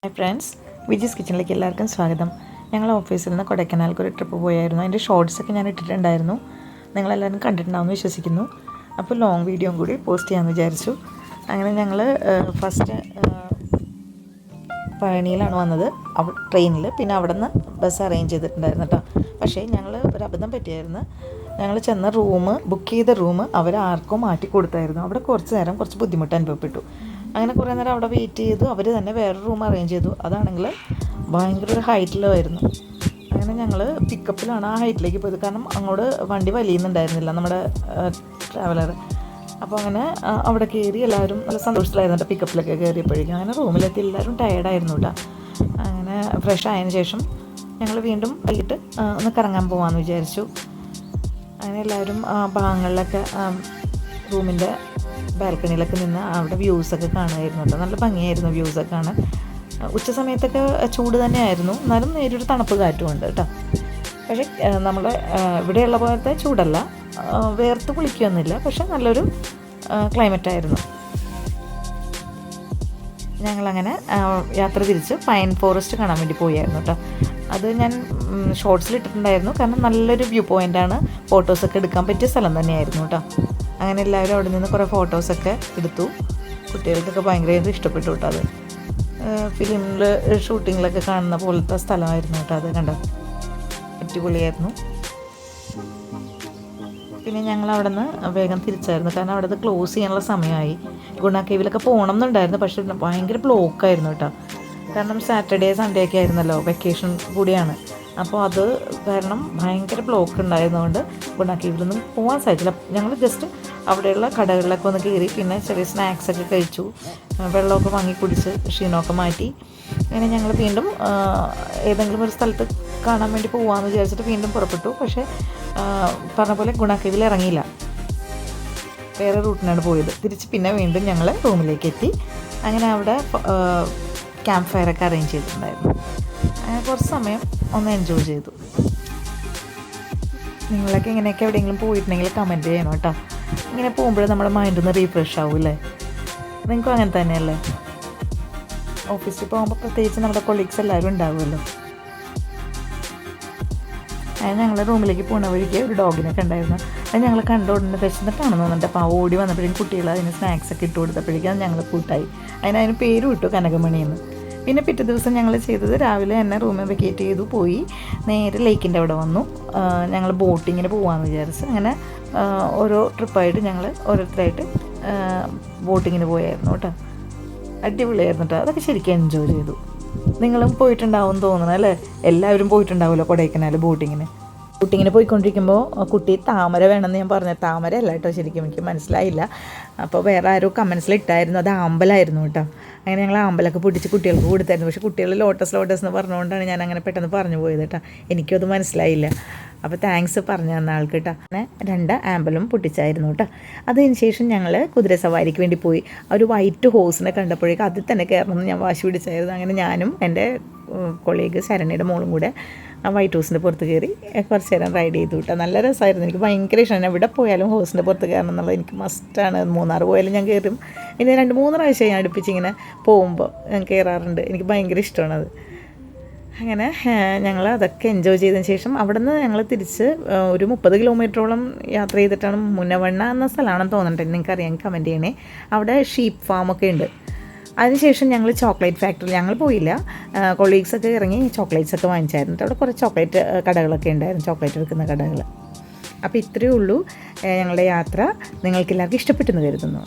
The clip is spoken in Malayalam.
ഹായ് ഫ്രണ്ട്സ്, വിജീസ് കിച്ചണിലേക്ക് എല്ലാവർക്കും സ്വാഗതം. ഞങ്ങൾ ഓഫീസിൽ നിന്ന് കൊടൈക്കനാലിലേക്ക് ഒരു ട്രിപ്പ് പോയായിരുന്നു. അതിൻ്റെ ഷോർട്സൊക്കെ ഞാൻ ഇട്ടിട്ടുണ്ടായിരുന്നു. നിങ്ങളെല്ലാവരും കണ്ടിട്ടുണ്ടാവുമെന്ന് വിശ്വസിക്കുന്നു. അപ്പോൾ ലോങ് വീഡിയോയും കൂടി പോസ്റ്റ് ചെയ്യാമെന്ന് വിചാരിച്ചു. അങ്ങനെ ഞങ്ങൾ ഫസ്റ്റ് പഴനിയിലാണ് വന്നത്, ട്രെയിനിൽ. പിന്നെ അവിടെ നിന്ന് ബസ് അറേഞ്ച് ചെയ്തിട്ടുണ്ടായിരുന്നു കേട്ടോ. പക്ഷേ ഞങ്ങൾ ഒരു അബദ്ധം പറ്റിയായിരുന്നു. ഞങ്ങൾ ചെന്ന ബുക്ക് ചെയ്ത റൂം അവർ ആർക്കും മാറ്റി കൊടുത്തായിരുന്നു. അവിടെ കുറച്ച് നേരം കുറച്ച് ബുദ്ധിമുട്ട് അനുഭവപ്പെട്ടു. അങ്ങനെ കുറേ നേരം അവിടെ വെയിറ്റ് ചെയ്തു. അവർ തന്നെ വേറൊരു റൂം അറേഞ്ച് ചെയ്തു. അതാണെങ്കിൽ ഭയങ്കര ഒരു ഹൈറ്റിലായിരുന്നു. അങ്ങനെ ഞങ്ങൾ പിക്കപ്പിലാണ് ആ ഹൈറ്റിലേക്ക് പോയത്. കാരണം അങ്ങോട്ട് വണ്ടി വലിയുന്നുണ്ടായിരുന്നില്ല നമ്മുടെ ട്രാവലർ. അപ്പോൾ അങ്ങനെ അവിടെ കയറി എല്ലാവരും നല്ല സന്തോഷത്തിലായിരുന്നു കേട്ടോ. പിക്കപ്പിലൊക്കെ കയറിയപ്പോഴേക്കും അങ്ങനെ റൂമിലെത്തി എല്ലാവരും ടയേർഡായിരുന്നു കേട്ടോ. അങ്ങനെ ഫ്രഷ് ആയതിനു ശേഷം ഞങ്ങൾ വീണ്ടും വൈകിട്ട് ഒന്ന് കറങ്ങാൻ പോകാമെന്ന് വിചാരിച്ചു. അങ്ങനെ എല്ലാവരും ഭാഗങ്ങളിലൊക്കെ റൂമിൻ്റെ ബാൽക്കണിയിലൊക്കെ നിന്ന് അവിടെ വ്യൂസൊക്കെ കാണുമായിരുന്നു കേട്ടോ. നല്ല ഭംഗിയായിരുന്നു വ്യൂസൊക്കെ കാണാൻ. ഉച്ച സമയത്തൊക്കെ ചൂട് തന്നെയായിരുന്നു, എന്നാലും നേരൊരു തണുപ്പ് കാറ്റുമുണ്ട് കേട്ടോ. പക്ഷേ നമ്മുടെ ഇവിടെയുള്ള പോലത്തെ ചൂടല്ല, വേർത്ത് കുളിക്കുകയൊന്നുമില്ല. പക്ഷെ നല്ലൊരു ക്ലൈമറ്റായിരുന്നു. ഞങ്ങളങ്ങനെ യാത്ര തിരിച്ച് പൈൻ ഫോറസ്റ്റ് കാണാൻ വേണ്ടി പോയായിരുന്നു കേട്ടോ. അത് ഞാൻ ഷോർട്സിൽ ഇട്ടിട്ടുണ്ടായിരുന്നു. കാരണം നല്ലൊരു വ്യൂ പോയിൻ്റാണ്, ഫോട്ടോസൊക്കെ എടുക്കാൻ പറ്റിയ സ്ഥലം തന്നെയായിരുന്നു കേട്ടോ. അങ്ങനെ എല്ലാവരും അവിടെ നിന്ന് കുറേ ഫോട്ടോസൊക്കെ എടുത്തു. കുട്ടികൾക്കൊക്കെ ഭയങ്കരമായിട്ട് ഇഷ്ടപ്പെട്ടു കേട്ടോ. അത് ഫിലിമിൽ ഷൂട്ടിങ്ങിലൊക്കെ കാണുന്ന പോലത്തെ സ്ഥലമായിരുന്നു കേട്ടോ. അത് കണ്ടോ, അടിപൊളിയായിരുന്നു. പിന്നെ ഞങ്ങൾ അവിടെ നിന്ന് വേഗം തിരിച്ചായിരുന്നു, കാരണം അവിടെ ക്ലോസ് ചെയ്യാനുള്ള സമയമായി. ഗുണ കേവിലൊക്കെ പോകണം എന്നുണ്ടായിരുന്നു, പക്ഷേ ഭയങ്കര ബ്ലോക്കായിരുന്നു കേട്ടോ. കാരണം സാറ്റർഡേ സൺഡേ ഒക്കെ ആയിരുന്നല്ലോ, വെക്കേഷൻ കൂടിയാണ്. അപ്പോൾ അത് കാരണം ഭയങ്കര ബ്ലോക്ക് ഉണ്ടായിരുന്നതുകൊണ്ട് ഗുണ കേവിലൊന്നും പോകാൻ സാധിച്ചില്ല. ഞങ്ങൾ ജസ്റ്റ് അവിടെയുള്ള കടകളിലൊക്കെ ഒന്ന് കയറി, പിന്നെ ചെറിയ സ്നാക്സൊക്കെ കഴിച്ചു, വെള്ളമൊക്കെ വാങ്ങി കുടിച്ച് ക്ഷീണമൊക്കെ മാറ്റി. അങ്ങനെ ഞങ്ങൾ വീണ്ടും ഏതെങ്കിലും ഒരു സ്ഥലത്ത് കാണാൻ വേണ്ടി പോകാമെന്ന് വിചാരിച്ചിട്ട് വീണ്ടും പുറപ്പെട്ടു. പക്ഷേ പറഞ്ഞ പോലെ ഗുണ കേവിൽ ഇറങ്ങിയില്ല, വേറെ റൂട്ടിനാണ് പോയത്. തിരിച്ച് പിന്നെ വീണ്ടും ഞങ്ങൾ റൂമിലേക്ക് എത്തി. അങ്ങനെ അവിടെ ക്യാമ്പ് ഫയറൊക്കെ അറേഞ്ച് ചെയ്തിട്ടുണ്ടായിരുന്നു. അങ്ങനെ കുറച്ച് സമയം ഒന്ന് എൻജോയ് ചെയ്തു. നിങ്ങളൊക്കെ ഇങ്ങനെയൊക്കെ എവിടെയെങ്കിലും പോയിട്ടുണ്ടെങ്കിൽ കമൻറ്റ് ചെയ്യണം കേട്ടോ. ഇങ്ങനെ പോകുമ്പോഴേ നമ്മുടെ മൈൻഡൊന്ന് റീഫ്രഷ് ആവുമല്ലേ? നിങ്ങൾക്കും അങ്ങനെ തന്നെയല്ലേ? ഓഫീസിൽ പോകുമ്പോൾ പ്രത്യേകിച്ച് നമ്മുടെ കൊളീഗ്സ് എല്ലാവരും ഉണ്ടാവുമല്ലോ. അത് ഞങ്ങൾ റൂമിലേക്ക് പോകുന്ന വഴിക്ക് ഒരു ഡോഗിനൊക്കെ ഉണ്ടായിരുന്നു. അത് ഞങ്ങൾ കണ്ട ഉടനെ വിശന്നിട്ടാണെന്ന് തോന്നുന്നുണ്ട്. അപ്പോൾ ആ ഓടി വന്നപ്പോഴേക്കും കുട്ടികൾ അതിന് സ്നാക്സൊക്കെ ഇട്ട് കൊടുത്തപ്പോഴേക്കും അത് ഞങ്ങൾ കൂട്ടായി. അതിന് പേരും ഇട്ടു കനകമണിയെന്ന്. പിന്നെ പിറ്റേ ദിവസം ഞങ്ങൾ ചെയ്തത് രാവിലെ തന്നെ റൂമിൽ വെക്കേറ്റ് ചെയ്തു പോയി നേരെ ലേക്കിൻ്റെ അവിടെ വന്നു. ഞങ്ങൾ ബോട്ടിങ്ങിന് പോകാമെന്ന് വിചാരിച്ചു. അങ്ങനെ ഓരോ ട്രിപ്പായിട്ട് ഞങ്ങൾ ഓരോരുത്തരായിട്ട് ബോട്ടിങ്ങിന് പോയായിരുന്നു കേട്ടോ. അടിപൊളിയായിരുന്നു കേട്ടോ. അതൊക്കെ ശരിക്കും എൻജോയ് ചെയ്തു. നിങ്ങളും പോയിട്ടുണ്ടാവും തോന്നണം അല്ലേ? എല്ലാവരും പോയിട്ടുണ്ടാവുമല്ലോ കൊടൈക്കനാൽ ബോട്ടിങ്ങിന് പോയിക്കൊണ്ടിരിക്കുമ്പോൾ കുട്ടി താമര വേണമെന്ന് ഞാൻ പറഞ്ഞു. താമര അല്ല കേട്ടോ, ശരിക്കും എനിക്ക് മനസ്സിലായില്ല. അപ്പോൾ വേറെ ആരോ കമൻസിൽ ഇട്ടായിരുന്നു അത് ആമ്പലായിരുന്നു കേട്ടോ. അങ്ങനെ ഞങ്ങൾ ആമ്പലൊക്കെ പൊട്ടിച്ച് കുട്ടികൾക്ക് കൊടുത്തായിരുന്നു. പക്ഷേ കുട്ടികൾ ലോട്ടസ് എന്ന് പറഞ്ഞുകൊണ്ടാണ് ഞാൻ അങ്ങനെ പെട്ടെന്ന് പറഞ്ഞു പോയത് കേട്ടോ. എനിക്കും അത് മനസ്സിലായില്ല. അപ്പോൾ താങ്ക്സ് പറഞ്ഞു തന്ന ആൾക്ക് കേട്ടോ. അങ്ങനെ 2 ആമ്പലും പൊട്ടിച്ചായിരുന്നു കേട്ടോ. അതിന് ശേഷം ഞങ്ങൾ കുതിര സവാരിക്ക് വേണ്ടി പോയി. ഒരു വൈറ്റ് ഹോഴ്സിനെ കണ്ടപ്പോഴേക്കും അതിൽ തന്നെ കയറണമെന്ന് ഞാൻ വാശി പിടിച്ചായിരുന്നു. അങ്ങനെ ഞാനും എൻ്റെ കൊളീഗ് ശരണ്യയുടെ മോളും കൂടെ ആ വൈറ്റ് ഹൗസിൻ്റെ പുറത്ത് കയറി കുറച്ച് നേരം റൈഡ് ചെയ്തു കേട്ടോ. നല്ല രസമായിരുന്നു. എനിക്ക് ഭയങ്കര ഇഷ്ടമാണ്. എവിടെ പോയാലും ഹൗസിൻ്റെ പുറത്ത് കയറണം എന്നുള്ളത് എനിക്ക് മസ്റ്റാണ്. മൂന്നാർ പോയാലും ഞാൻ കയറും. ഇനി 2-3 പ്രാവശ്യം ഞാൻ അടുപ്പിച്ചിങ്ങനെ പോകുമ്പോൾ ഞാൻ കയറാറുണ്ട്. എനിക്ക് ഭയങ്കര ഇഷ്ടമാണത്. അങ്ങനെ ഞങ്ങൾ അതൊക്കെ എൻജോയ് ചെയ്തതിന് ശേഷം അവിടെ നിന്ന് ഞങ്ങൾ തിരിച്ച് ഒരു 30 കിലോമീറ്ററോളം യാത്ര ചെയ്തിട്ടാണ് മുന്നവണ്ണ എന്ന സ്ഥലമാണെന്ന് തോന്നുന്നുണ്ട്. നിങ്ങൾക്കറിയാം, കമൻറ്റ് ചെയ്യണേ. അവിടെ ഷീപ്പ് ഫാമൊക്കെ ഉണ്ട്. അതിനുശേഷം ഞങ്ങൾ ചോക്ലേറ്റ് ഫാക്ടറി ഞങ്ങൾ പോയില്ല. കൊളീഗ്സൊക്കെ ഇറങ്ങി ചോക്ലേറ്റ്സൊക്കെ വാങ്ങിച്ചായിരുന്നു. അവിടെ കുറേ ചോക്ലേറ്റ് കടകളൊക്കെ ഉണ്ടായിരുന്നു, ചോക്ലേറ്റ് വിൽക്കുന്ന കടകൾ. അപ്പോൾ ഇത്രയേ ഉള്ളൂ ഞങ്ങളുടെ യാത്ര. നിങ്ങൾക്കെല്ലാവർക്കും ഇഷ്ടപ്പെട്ടെന്ന് കരുതുന്നു.